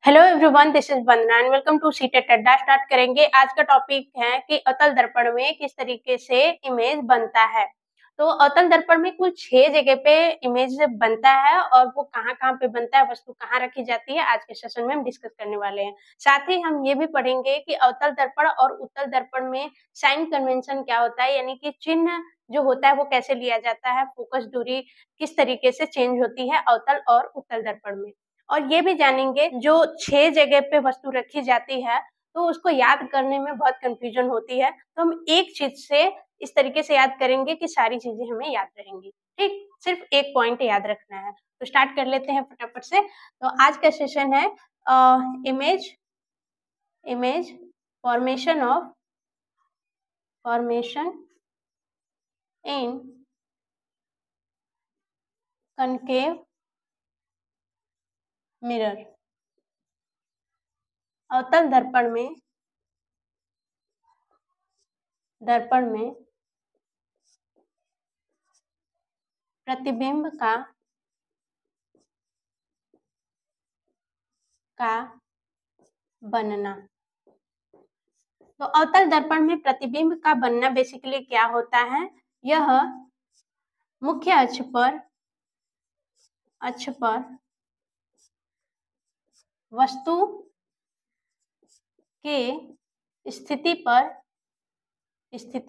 Hello everyone, this is Vandana and welcome to CTET Adda. Start करेंगे। आज का टॉपिक है कि अवतल दर्पण में किस तरीके से इमेज बनता है। तो अवतल दर्पण में कुल 6 जगह पे इमेज बनता है और वो कहाँ-कहाँ पे बनता है, वस्तु कहाँ रखी जाती है, आज के सेशन में हम डिस्कस करने वाले हैं। साथ ही हम ये भी पढ़ेंगे कि अवतल दर्पण और उत्तल दर्पण में साइन कन्वेंशन क्या होता है, यानी कि चिन्ह जो होता है वो कैसे लिया जाता है, फोकस दूरी किस तरीके से चेंज होती है अवतल और उत्तल दर्पण में। और ये भी जानेंगे जो 6 जगह पे वस्तु रखी जाती है तो उसको याद करने में बहुत कंफ्यूजन होती है, तो हम एक चीज से इस तरीके से याद करेंगे कि सारी चीजें हमें याद रहेंगी। ठीक, सिर्फ एक पॉइंट याद रखना है। तो स्टार्ट कर लेते हैं फटाफट से। तो आज का सेशन है इमेज फॉर्मेशन इन कनकेव मिरर। अवतल दर्पण में प्रतिबिंब का बनना। तो अवतल दर्पण में प्रतिबिंब का बनना बेसिकली क्या होता है, यह मुख्य अक्ष पर वस्तु के स्थिति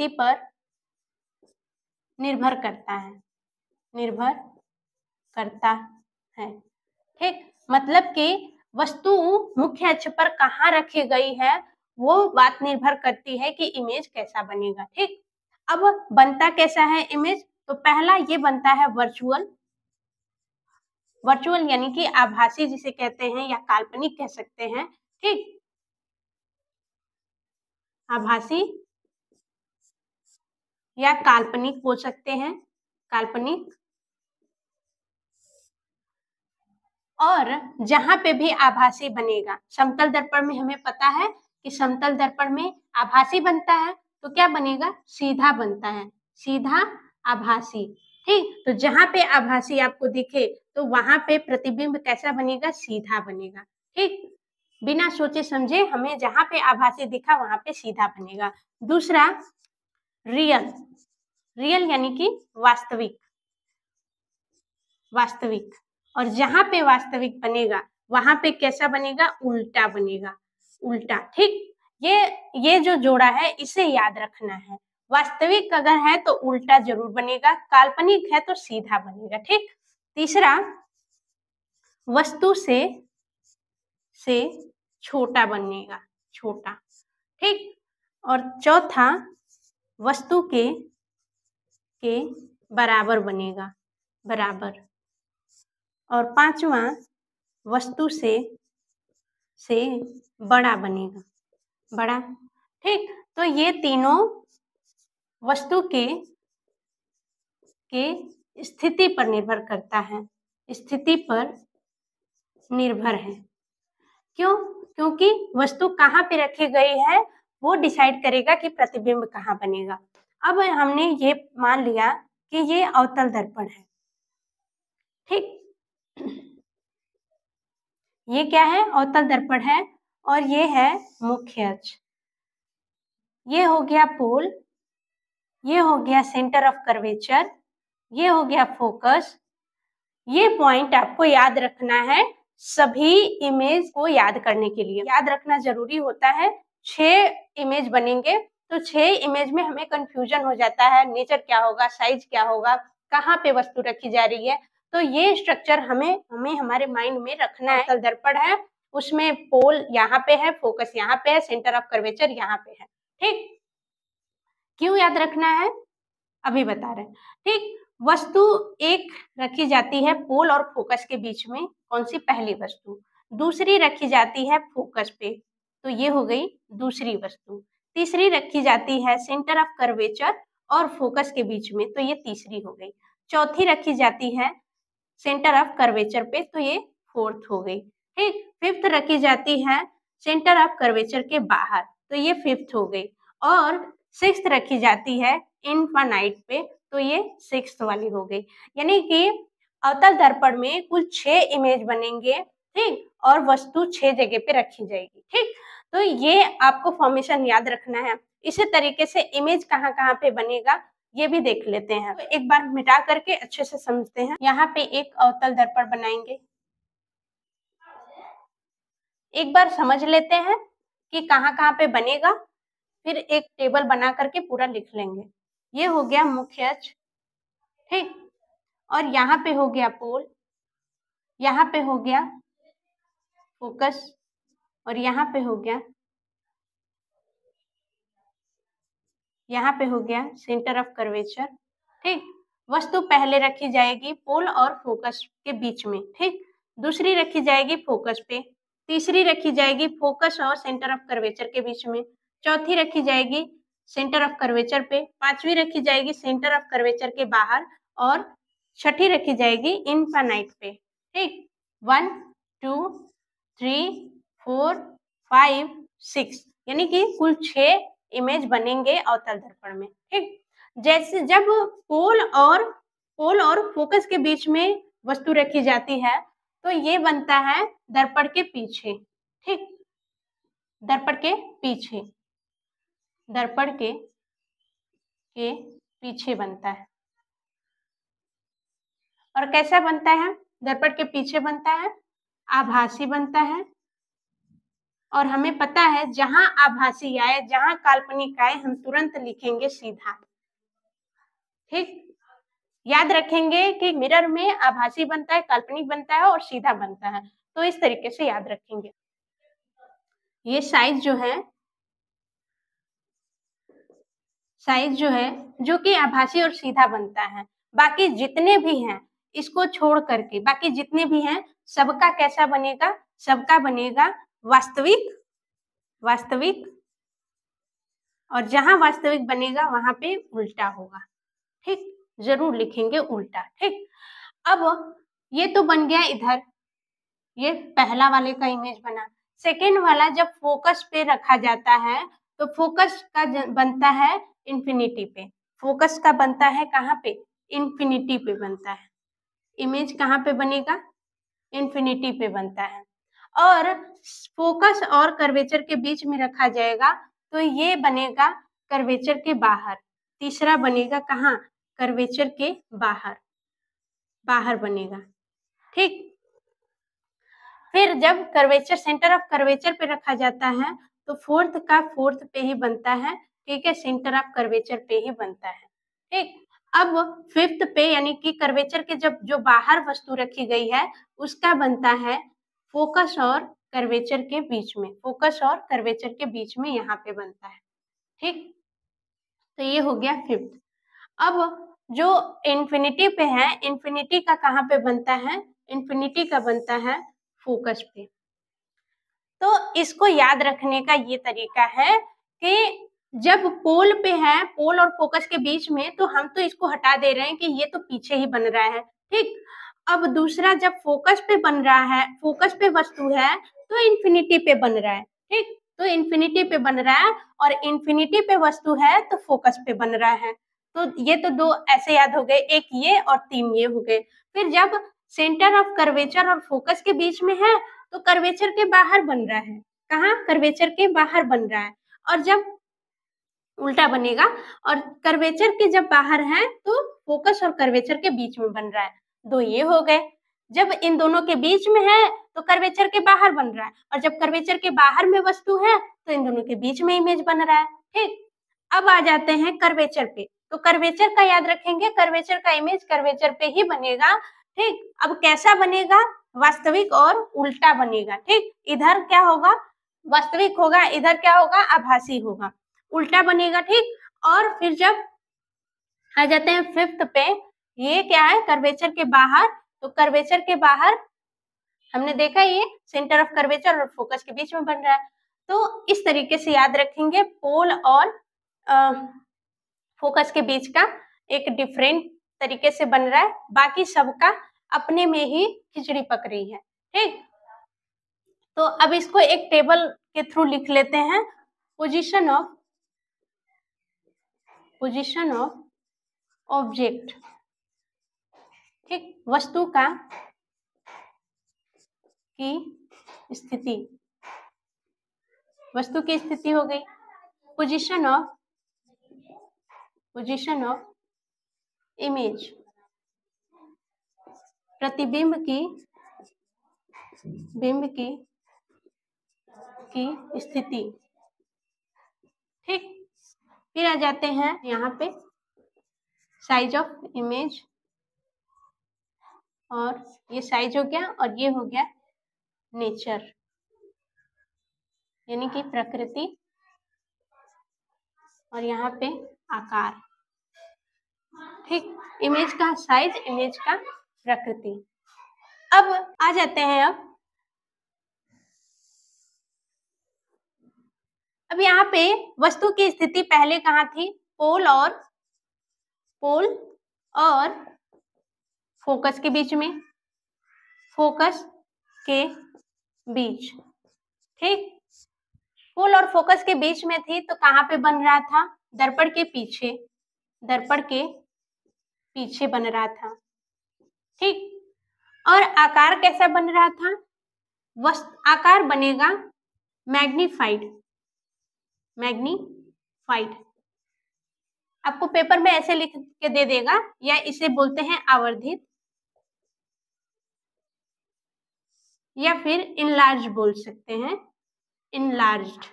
पर निर्भर करता है। ठीक, मतलब कि वस्तु मुख्य अक्ष पर कहाँ रखी गई है वो बात निर्भर करती है कि इमेज कैसा बनेगा। ठीक, अब बनता कैसा है इमेज, तो पहला ये बनता है वर्चुअल यानी कि आभासी जिसे कहते हैं या काल्पनिक कह सकते हैं। ठीक, आभासी या काल्पनिक बोल सकते हैं, काल्पनिक। और जहां पे भी आभासी बनेगा, समतल दर्पण में हमें पता है कि समतल दर्पण में आभासी बनता है तो क्या बनेगा, सीधा बनता है, सीधा आभासी। ठीक, तो जहां पे आभासी आपको दिखे तो वहां पे प्रतिबिंब कैसा बनेगा, सीधा बनेगा। ठीक, बिना सोचे समझे हमें जहां पे आभासी दिखा वहां पे सीधा बनेगा। दूसरा रियल यानी कि वास्तविक। और जहां पे वास्तविक बनेगा वहां पे कैसा बनेगा, उल्टा बनेगा, उल्टा। ठीक, ये जो जोड़ा है इसे याद रखना है। वास्तविक अगर है तो उल्टा जरूर बनेगा, काल्पनिक है तो सीधा बनेगा। ठीक, तीसरा वस्तु से छोटा बनेगा, छोटा। ठीक, और चौथा वस्तु के बराबर बनेगा, बराबर। और पांचवा वस्तु से बड़ा बनेगा, बड़ा। ठीक, तो ये तीनों वस्तु के स्थिति पर निर्भर करता है, स्थिति पर निर्भर है। क्यों? क्योंकि वस्तु कहाँ पे रखी गई है वो डिसाइड करेगा कि प्रतिबिंब कहाँ बनेगा। अब हमने ये मान लिया कि ये अवतल दर्पण है। ठीक, ये क्या है, अवतल दर्पण है और ये है मुख्य अक्ष। ये हो गया पोल, ये हो गया सेंटर ऑफ कर्वेचर, ये हो गया फोकस। ये पॉइंट आपको याद रखना है सभी इमेज को याद करने के लिए, याद रखना जरूरी होता है। 6 इमेज बनेंगे तो 6 इमेज में हमें कंफ्यूजन हो जाता है, नेचर क्या होगा, साइज क्या होगा, कहाँ पे वस्तु रखी जा रही है। तो ये स्ट्रक्चर हमें हमारे माइंड में रखना है। अवतल दर्पण है, उसमें पोल यहाँ पे है, फोकस यहाँ पे है, सेंटर ऑफ कर्वेचर यहाँ पे है। ठीक, क्यों याद रखना है अभी बता रहे हैं। ठीक, वस्तु एक रखी जाती है पोल और फोकस के बीच में, कौन सी, पहली वस्तु। दूसरी रखी जाती है फोकस पे, तो ये हो गई दूसरी वस्तु। तीसरी रखी जाती है सेंटर ऑफ कर्वेचर और फोकस के बीच में, तो ये तीसरी हो गई। चौथी रखी जाती है सेंटर ऑफ कर्वेचर पे, तो ये फोर्थ हो गई। ठीक, फिफ्थ रखी जाती है सेंटर ऑफ कर्वेचर के बाहर, तो ये फिफ्थ हो गई। और सिक्स्थ रखी जाती है इनफाइनाइट पे, तो ये सिक्स्थ वाली हो गई। यानी कि अवतल दर्पण में कुल 6 इमेज बनेंगे ठीक, और वस्तु 6 जगह पे रखी जाएगी। ठीक, तो ये आपको फॉर्मेशन याद रखना है। इसी तरीके से इमेज कहाँ कहाँ पे बनेगा ये भी देख लेते हैं। तो एक बार मिटा करके अच्छे से समझते हैं। यहाँ पे एक अवतल दर्पण बनाएंगे। एक बार समझ लेते हैं कि कहाँ कहाँ पे बनेगा, फिर एक टेबल बना करके पूरा लिख लेंगे। ये हो गया मुख्य अक्ष, ठीक, और यहाँ पे हो गया पोल, यहाँ पे हो गया फोकस, और यहाँ पे हो गया सेंटर ऑफ कर्वेचर। ठीक, वस्तु पहले रखी जाएगी पोल और फोकस के बीच में। ठीक, दूसरी रखी जाएगी फोकस पे, तीसरी रखी जाएगी फोकस और सेंटर ऑफ कर्वेचर के बीच में, चौथी रखी जाएगी सेंटर ऑफ कर्वेचर पे, पांचवी रखी जाएगी सेंटर ऑफ कर्वेचर के बाहर, और छठी रखी जाएगी इनफाइनाइट पे। ठीक, 1 2 3 4 5 6 यानी कि कुल 6 इमेज बनेंगे अवतल दर्पण में। ठीक, जैसे जब पोल और फोकस के बीच में वस्तु रखी जाती है तो ये बनता है दर्पण के पीछे। ठीक, दर्पण के पीछे बनता है। और कैसा बनता है? दर्पण के पीछे बनता है, आभासी बनता है, और हमें पता है जहां आभासी आए, जहां काल्पनिक आए, हम तुरंत लिखेंगे सीधा। ठीक, याद रखेंगे कि मिरर में आभासी बनता है, काल्पनिक बनता है और सीधा बनता है, तो इस तरीके से याद रखेंगे। ये साइज जो है जो कि आभासी और सीधा बनता है। बाकी जितने भी हैं इसको छोड़ करके बाकी जितने भी हैं सबका कैसा बनेगा? सबका बनेगा वास्तविक, और जहां वास्तविक बनेगा वहां पे उल्टा होगा। ठीक, जरूर लिखेंगे उल्टा। ठीक, अब ये तो बन गया इधर, ये पहला वाले का इमेज बना। सेकेंड वाला जब फोकस पे रखा जाता है तो फोकस का बनता है इंफिनिटी पे। फोकस का बनता है कहाँ पे? इंफिनिटी पे बनता है। इमेज कहाँ पे बनेगा? इंफिनिटी पे बनता है। और फोकस और कर्वेचर के बीच में रखा जाएगा तो ये बनेगा कर्वेचर के बाहर। तीसरा बनेगा कहाँ? कर्वेचर के बाहर बनेगा। ठीक, फिर जब कर्वेचर सेंटर ऑफ कर्वेचर पे रखा जाता है तो फोर्थ पे ही बनता है। ठीक है, सेंटर ऑफ कर्वेचर पे ही बनता है। ठीक, अब फिफ्थ पे यानी कि कर्वेचर के जब जो बाहर वस्तु रखी गई है उसका बनता है फोकस और कर्वेचर के बीच में, यहाँ पे बनता है। ठीक, तो ये हो गया फिफ्थ। अब जो इंफिनिटी पे है, इंफिनिटी का कहाँ पे बनता है? इंफिनिटी का बनता है फोकस पे। तो इसको याद रखने का ये तरीका है कि जब पोल पे है, पोल और फोकस के बीच में, तो हम तो इसको हटा दे रहे हैं कि ये तो पीछे ही बन रहा है। ठीक, अब दूसरा जब फोकस पे बन रहा है, फोकस पे वस्तु है तो इंफिनिटी पे बन रहा है। ठीक, तो इंफिनिटी पे बन रहा है और इंफिनिटी पे वस्तु है तो फोकस पे बन रहा है। तो ये तो दो ऐसे याद हो गए, एक ये और तीन ये हो गए। फिर जब सेंटर ऑफ कर्वेचर और फोकस के बीच में है तो कर्वेचर के बाहर बन रहा है। कहाँ? कर्वेचर के बाहर बन रहा है। और जब उल्टा बनेगा, और कर्वेचर के जब बाहर है तो फोकस और कर्वेचर के बीच में बन रहा है। दो ये हो गए। जब इन दोनों के बीच में है तो कर्वेचर के बाहर बन रहा है, और जब कर्वेचर के बाहर में वस्तु है तो इन दोनों के बीच में इमेज बन रहा है। ठीक, अब आ जाते हैं कर्वेचर पे। तो कर्वेचर का याद रखेंगे, कर्वेचर का इमेज कर्वेचर पे ही बनेगा। ठीक, अब कैसा बनेगा? वास्तविक और उल्टा बनेगा। ठीक, इधर क्या होगा? वास्तविक होगा, इधर क्या होगा? आभासी होगा, उल्टा बनेगा। ठीक, और फिर जब आ जाते हैं फिफ्थ पे, ये क्या है? कर्वेचर के बाहर। तो कर्वेचर के बाहर हमने देखा ये सेंटर ऑफ कर्वेचर और फोकस के बीच में बन रहा है। तो इस तरीके से याद रखेंगे, पोल और फोकस के बीच का एक डिफरेंट तरीके से बन रहा है, बाकी सबका अपने में ही खिचड़ी पक रही है। ठीक, तो अब इसको एक टेबल के थ्रू लिख लेते हैं। Position of object. ठीक, वस्तु का की स्थिति, वस्तु की स्थिति हो गई। पोजीशन ऑफ इमेज, प्रतिबिंब की स्थिति। ठीक, फिर आ जाते हैं यहाँ पे साइज ऑफ इमेज, और ये साइज हो गया और ये हो गया नेचर, यानी कि प्रकृति, और यहाँ पे आकार। ठीक, इमेज का साइज, इमेज का प्रकृति। अब आ जाते हैं अब यहाँ पे वस्तु की स्थिति पहले कहाँ थी? पोल और फोकस के बीच में, फोकस के बीच। ठीक, पोल और फोकस के बीच में थी तो कहाँ पे बन रहा था? दर्पण के पीछे बन रहा था। ठीक, और आकार कैसा बन रहा था? आकार बनेगा मैग्नीफाइड। आपको पेपर में ऐसे लिख के दे देगा, या इसे बोलते हैं आवर्धित, या फिर इनलार्ज बोल सकते हैं, इनलार्ज्ड।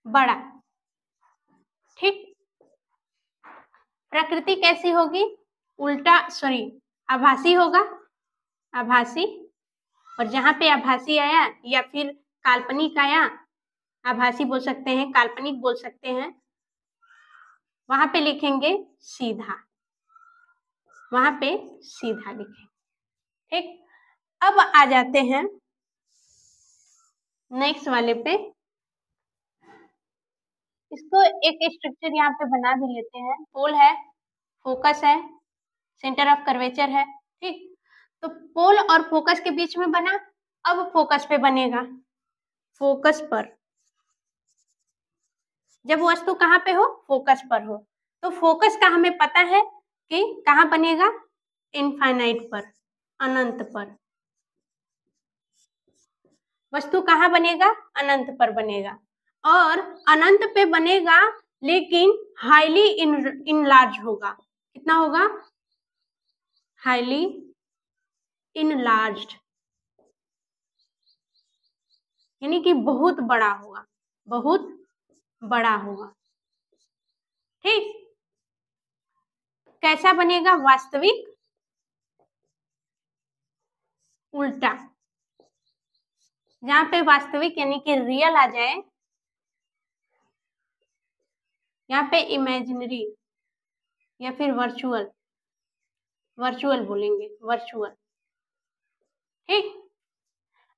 बड़ा। ठीक, प्रकृति कैसी होगी? आभासी होगा, आभासी। और जहां पे आभासी आया या फिर काल्पनिक आया, आभासी बोल सकते हैं, काल्पनिक बोल सकते हैं, वहां पे लिखेंगे सीधा, वहां पे सीधा लिखें। ठीक, अब आ जाते हैं नेक्स्ट वाले पे। इसको एक स्ट्रक्चर यहाँ पे बना भी लेते हैं। पोल है, फोकस है, सेंटर ऑफ कर्वेचर है। ठीक, तो पोल और फोकस के बीच में बना। अब फोकस पे बनेगा, फोकस पर। जब वस्तु कहाँ पे हो? फोकस पर हो। तो फोकस का हमें पता है कि कहाँ बनेगा? इनफाइनाइट पर, अनंत पर। वस्तु कहाँ बनेगा? अनंत पर बनेगा, और अनंत पे बनेगा लेकिन हाईली इनलार्ज होगा। कितना होगा? हाईली इनलार्ज्ड, यानी कि बहुत बड़ा होगा, बहुत बड़ा होगा। ठीक, कैसा बनेगा? वास्तविक उल्टा। जहां पे वास्तविक यानी कि रियल आ जाए, यहाँ पे इमेजिनरी या फिर वर्चुअल बोलेंगे, वर्चुअल। ठीक,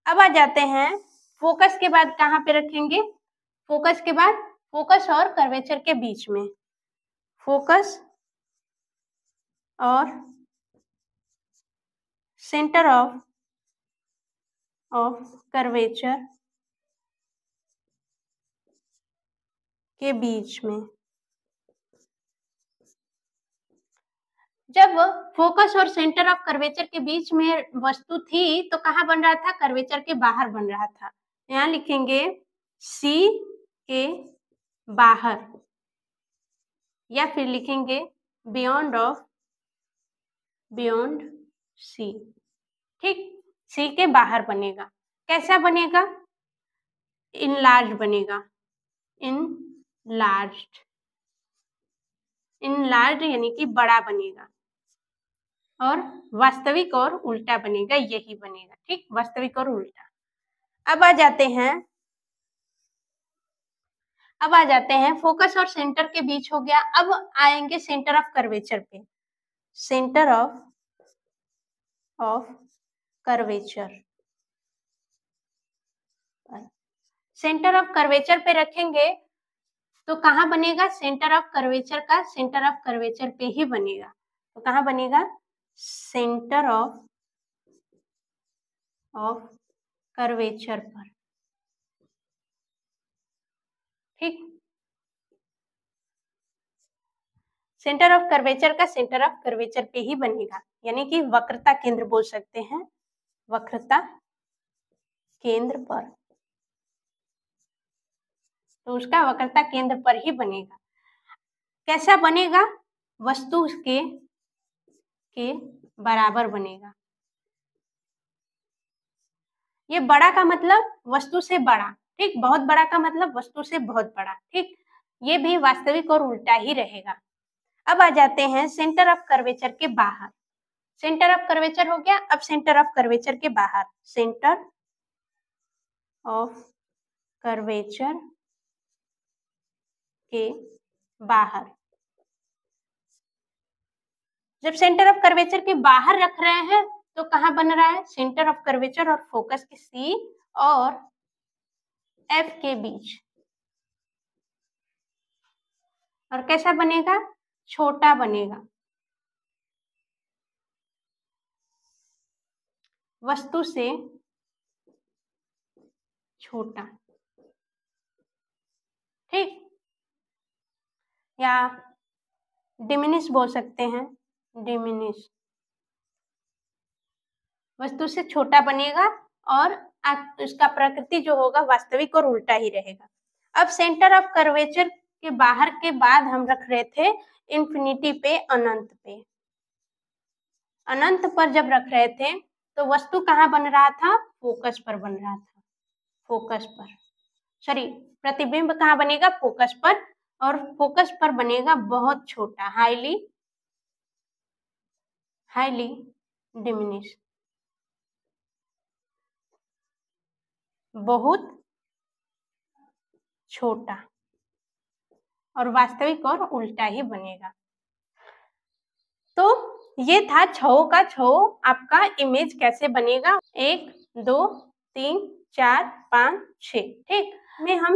अब आ जाते हैं फोकस के बाद कहाँ पे रखेंगे? फोकस के बाद फोकस और कर्वेचर के बीच में, फोकस और सेंटर ऑफ कर्वेचर के बीच में। जब फोकस और सेंटर ऑफ कर्वेचर के बीच में वस्तु थी तो कहाँ बन रहा था? कर्वेचर के बाहर बन रहा था। यहाँ लिखेंगे C के बाहर, या फिर लिखेंगे बियॉन्ड C। ठीक, C के बाहर बनेगा। कैसा बनेगा? इनलार्ज बनेगा, इनलार्ज यानी कि बड़ा बनेगा, और वास्तविक और उल्टा बनेगा, यही बनेगा। ठीक, वास्तविक और उल्टा। अब आ जाते हैं फोकस और सेंटर के बीच हो गया। अब आएंगे सेंटर ऑफ कर्वेचर पे, centre of curvature. Centre of curvature पे रखेंगे तो कहाँ बनेगा? सेंटर ऑफ कर्वेचर का सेंटर ऑफ कर्वेचर पे ही बनेगा। तो कहाँ बनेगा? सेंटर ऑफ कर्वेचर पर। ठीक, सेंटर ऑफ कर्वेचर का सेंटर ऑफ कर्वेचर पे ही बनेगा, यानी कि वक्रता केंद्र बोल सकते हैं, वक्रता केंद्र पर, तो उसका वक्रता केंद्र पर ही बनेगा। कैसा बनेगा? वस्तु के बराबर बनेगा। ये बड़ा का मतलब वस्तु से बड़ा, ठीक, बहुत बड़ा का मतलब वस्तु से बहुत बड़ा, ठीक, ये भी वास्तविक और उल्टा ही रहेगा। अब आ जाते हैं सेंटर ऑफ कर्वेचर के बाहर। सेंटर ऑफ कर्वेचर हो गया, अब सेंटर ऑफ कर्वेचर के बाहर, सेंटर ऑफ कर्वेचर के बाहर। जब सेंटर ऑफ कर्वेचर के बाहर रख रहे हैं तो कहां बन रहा है? सेंटर ऑफ कर्वेचर और फोकस के सी और एफ के बीच। और कैसा बनेगा? छोटा बनेगा, वस्तु से छोटा, ठीक, या डिमिनिश बोल सकते हैं, डिमिनिश, वस्तु से छोटा बनेगा और उसका प्रकृति जो होगा वास्तविक और उल्टा ही रहेगा। अब सेंटर ऑफ कर्वेचर के बाहर के बाद हम रख रहे थे इंफिनिटी पे, अनंत पे। अनंत पर जब रख रहे थे तो वस्तु कहाँ बन रहा था? फोकस पर बन रहा था, फोकस पर, सॉरी, प्रतिबिंब कहाँ बनेगा? फोकस पर, और फोकस पर बनेगा बहुत छोटा, हाईली डिमिनिश, बहुत छोटा, और वास्तविक और उल्टा ही बनेगा। तो ये था छो का छो आपका इमेज कैसे बनेगा, 1 2 3 4 5 6, ठीक। में हम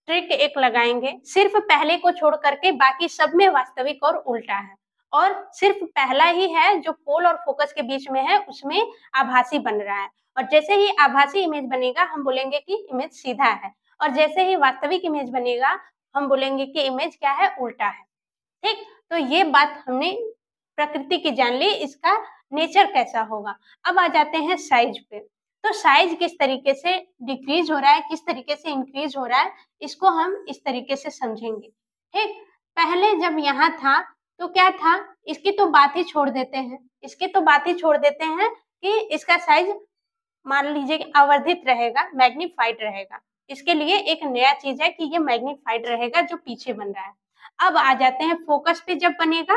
ट्रिक एक लगाएंगे, सिर्फ पहले को छोड़ करके बाकी सब में वास्तविक और उल्टा है, और सिर्फ पहला ही है जो पोल और फोकस के बीच में है उसमें आभासी बन रहा है, और जैसे ही आभासी इमेज बनेगा हम बोलेंगे कि इमेज सीधा है, और जैसे ही वास्तविक इमेज बनेगा हम बोलेंगे कि इमेज क्या है? उल्टा है, ठीक। तो ये बात हमने प्रकृति की जान ली, इसका नेचर कैसा होगा। अब आ जाते हैं साइज पे। तो साइज किस तरीके से डिक्रीज हो रहा है, किस तरीके से इंक्रीज हो रहा है, इसको हम इस तरीके से समझेंगे, ठीक। पहले जब यहाँ था तो क्या था? इसकी तो बात ही छोड़ देते हैं, इसकी तो बात ही छोड़ देते हैं कि इसका साइज मान लीजिए कि आवर्धित रहेगा, मैग्नीफाइड रहेगा। इसके लिए एक नया चीज है कि ये मैग्नीफाइड रहेगा जो पीछे बन रहा है। अब आ जाते हैं फोकस पे, जब बनेगा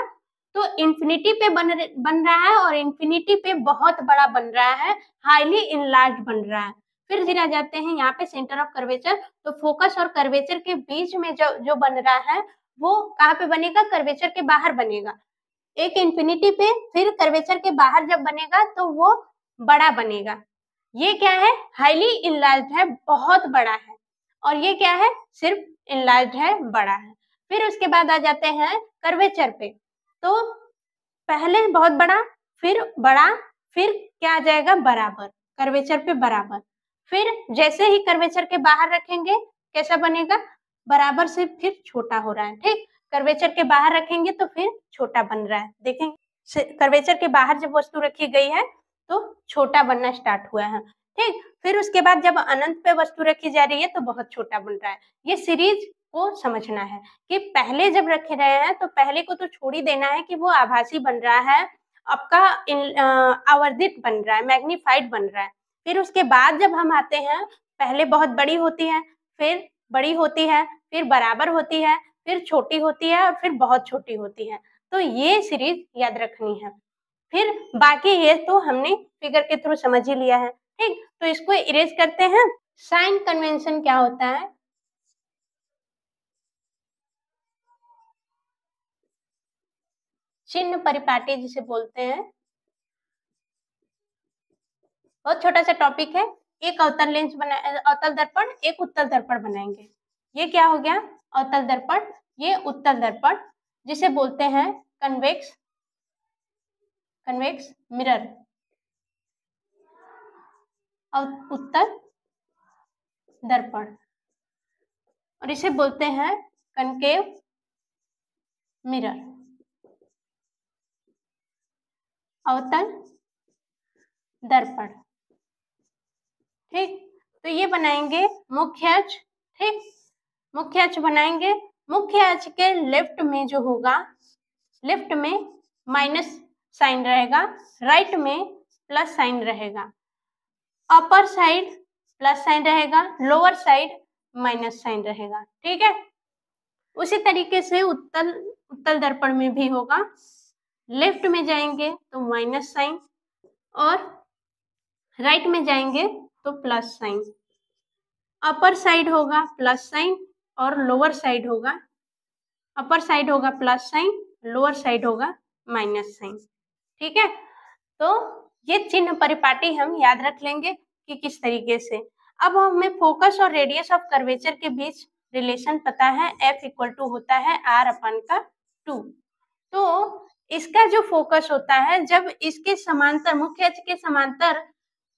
तो इंफिनिटी पे बन रहा है, और इंफिनिटी पे बहुत बड़ा बन रहा है, हाईली इनलार्ज बन रहा है। फिर आ जाते हैं यहाँ पे सेंटर ऑफ कर्वेचर, तो फोकस और कर्वेचर के बीच में जो बन रहा है वो कहाँ पे बनेगा? कर्वेचर के बाहर बनेगा। एक इंफिनिटी पे, फिर कर्वेचर के बाहर जब बनेगा तो वो बड़ा बनेगा। ये क्या है? हाईली इनलार्ज है, बहुत बड़ा है, और ये क्या है? सिर्फ इनलार्ज है, बड़ा है। फिर उसके बाद आ जाते हैं कर्वेचर पे, तो पहले बहुत बड़ा, फिर बड़ा, फिर क्या आ जाएगा? बराबर, कर्वेचर पे बराबर। फिर जैसे ही कर्वेचर के बाहर रखेंगे कैसा बनेगा? बराबर से फिर छोटा हो रहा है, ठीक। कर्वेचर के बाहर रखेंगे तो फिर छोटा बन रहा है, देखेंगे कर्वेचर के बाहर जब वस्तु रखी गई है तो छोटा बनना स्टार्ट हुआ है, ठीक। फिर उसके बाद जब अनंत पे वस्तु रखी जा रही है तो बहुत छोटा बन रहा है। ये सीरीज को समझना है कि पहले जब रखे रहे हैं तो पहले को तो छोड़ ही देना है कि वो आभासी बन रहा है, आपका आवर्धित बन रहा है, मैग्नीफाइड बन रहा है। फिर उसके बाद जब हम आते हैं, पहले बहुत बड़ी होती है, फिर बड़ी होती है, फिर बराबर होती है, फिर छोटी होती है, और फिर बहुत छोटी होती है। तो ये सीरीज याद रखनी है। फिर बाकी ये तो हमने फिगर के थ्रू समझ ही लिया है, ठीक। तो इसको इरेज करते हैं। साइन कन्वेंशन क्या होता है? चिन्ह परिपाटी जिसे बोलते हैं, बहुत छोटा सा टॉपिक है। एक अवतल लेंस बना, अवतल दर्पण, एक उत्तल दर्पण बनाएंगे। ये क्या हो गया? अवतल दर्पण, ये उत्तल दर्पण जिसे बोलते हैं कन्वेक्स मिरर, उत्तल दर्पण, और इसे बोलते हैं कनकेव मिरर। अवतल दर्पण। ठीक, तो ये बनाएंगे मुख्य अक्ष। ठीक, मुख्य अक्ष बनाएंगे। मुख्य अक्ष के लेफ्ट में जो होगा, लेफ्ट में माइनस साइन रहेगा, राइट में प्लस साइन रहेगा। अपर साइड प्लस साइन रहेगा, लोअर साइड माइनस साइन रहेगा। ठीक है, उसी तरीके से उत्तल दर्पण में भी होगा। लेफ्ट में जाएंगे तो माइनस साइन और राइट में जाएंगे तो प्लस साइन। अपर साइड होगा प्लस साइन और लोअर साइड होगा, अपर साइड होगा प्लस साइन, लोअर साइड होगा माइनस साइन। ठीक है, तो ये चिन्ह परिपाटी हम याद रख लेंगे कि किस तरीके से। अब हमें फोकस और रेडियस ऑफ कर्वेचर के बीच रिलेशन पता है, F इक्वल टू होता है R/2। तो इसका जो फोकस होता है, जब इसके समांतर, मुख्य अक्ष के समांतर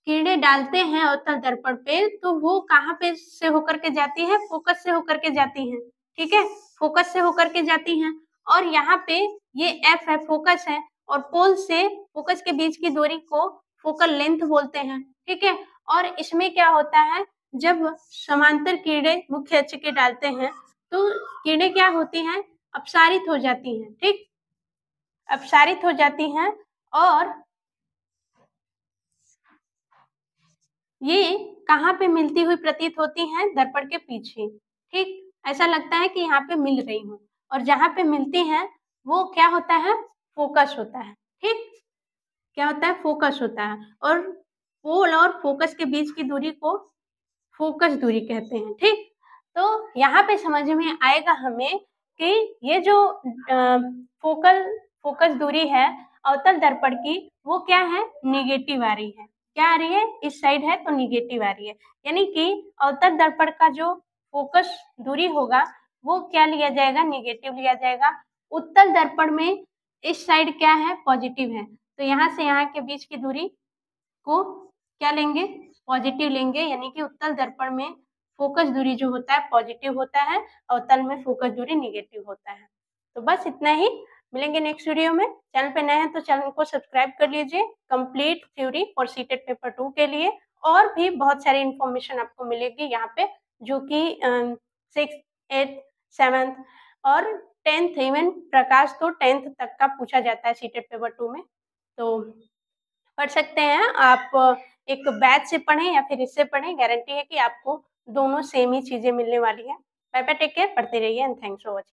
किरणें डालते हैं अवतल दर्पण पे, तो वो कहाँ पे से होकर के जाती है? फोकस से होकर के जाती है। ठीक है, फोकस से होकर के जाती हैं। और यहाँ पे ये F है, फोकस है, और पोल से फोकस के बीच की दूरी को फोकल लेंथ बोलते हैं। ठीक है, और इसमें क्या होता है, जब समांतर किरणें मुख्य अक्ष के डालते हैं तो किरणें क्या होती हैं? अपसारित हो जाती हैं। ठीक, अपसारित हो जाती हैं और ये कहाँ पे मिलती हुई प्रतीत होती हैं? दर्पण के पीछे। ठीक, ऐसा लगता है कि यहाँ पे मिल रही हूँ, और जहाँ पे मिलती हैं वो क्या होता है? फोकस होता है। ठीक, क्या होता है? फोकस होता है, और पोल और फोकस के बीच की दूरी को फोकस दूरी कहते हैं। ठीक, तो यहाँ पे समझ में आएगा हमें कि ये जो फोकस दूरी है अवतल दर्पण की, वो क्या है? निगेटिव आ रही है। क्या आ रही है? इस साइड है तो निगेटिव आ रही है, यानी कि अवतल दर्पण का जो फोकस दूरी होगा वो क्या लिया जाएगा? निगेटिव लिया जाएगा। उत्तल दर्पण में इस साइड क्या है? पॉजिटिव है, तो यहाँ से यहाँ के बीच की दूरी को क्या लेंगे? पॉजिटिव लेंगे, यानी कि उत्तल दर्पण में फोकस दूरी जो होता है पॉजिटिव होता है, अवतल में फोकस दूरी निगेटिव होता है। तो बस इतना ही, मिलेंगे नेक्स्ट वीडियो में। चैनल पे नए हैं तो चैनल को सब्सक्राइब कर लीजिए complete theory for CTET paper 2 के लिए। और भी बहुत सारी इंफॉर्मेशन आपको मिलेगी यहाँ पे, जो कि 6th, 8th, 7th और 10th, इवन प्रकाश तो 10th तक का पूछा जाता है सीटेट पेपर 2 में, तो पढ़ सकते हैं आप। एक बैच से पढ़ें या फिर इससे पढ़ें, गारंटी है कि आपको दोनों सेम ही चीजें मिलने वाली है। बाय बाय, टेक केयर, पढ़ते रहिए एंड थैंक्स फॉर वॉचिंग।